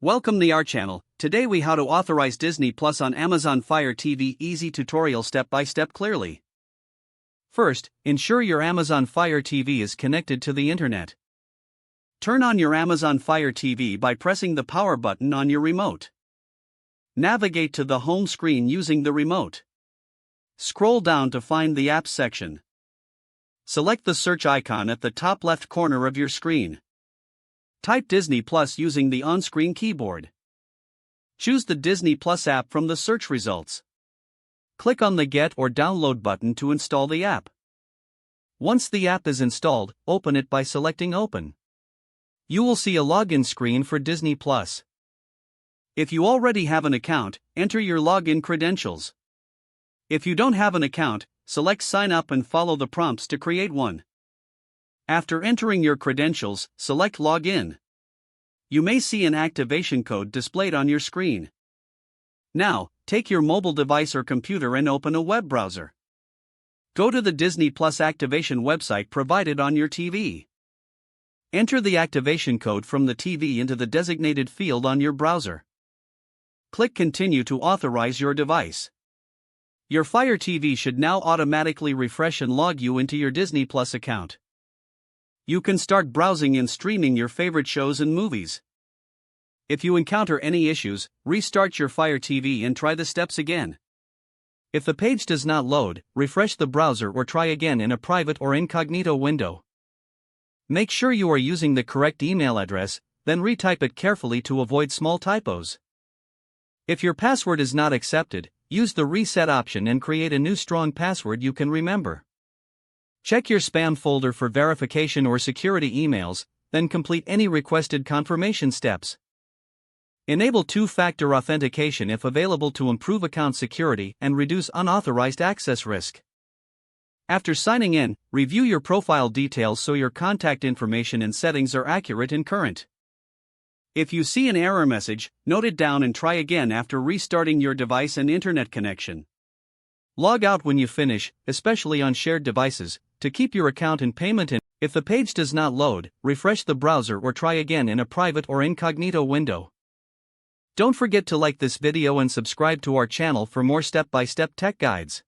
Welcome to our channel. Today we how to authorize Disney Plus on Amazon Fire TV. Easy tutorial step by step clearly. First, ensure your Amazon Fire TV is connected to the internet. Turn on your Amazon Fire TV by pressing the power button on your remote. Navigate to the home screen using the remote. Scroll down to find the apps section. Select the search icon at the top left corner of your screen. Type Disney Plus using the on-screen keyboard. Choose the Disney Plus app from the search results. Click on the Get or Download button to install the app. Once the app is installed, open it by selecting Open. You will see a login screen for Disney Plus. If you already have an account, enter your login credentials. If you don't have an account, select Sign Up and follow the prompts to create one. After entering your credentials, select Login. You may see an activation code displayed on your screen. Now, take your mobile device or computer and open a web browser. Go to the Disney Plus activation website provided on your TV. Enter the activation code from the TV into the designated field on your browser. Click Continue to authorize your device. Your Fire TV should now automatically refresh and log you into your Disney Plus account. You can start browsing and streaming your favorite shows and movies. If you encounter any issues, restart your Fire TV and try the steps again. If the page does not load, refresh the browser or try again in a private or incognito window. Make sure you are using the correct email address, then retype it carefully to avoid small typos. If your password is not accepted, use the reset option and create a new strong password you can remember. Check your spam folder for verification or security emails, then complete any requested confirmation steps. Enable two-factor authentication if available to improve account security and reduce unauthorized access risk. After signing in, review your profile details so your contact information and settings are accurate and current. If you see an error message, note it down and try again after restarting your device and internet connection. Log out when you finish, especially on shared devices, to keep your account in payment. If the page does not load, refresh the browser or try again in a private or incognito window. Don't forget to like this video and subscribe to our channel for more step-by-step tech guides.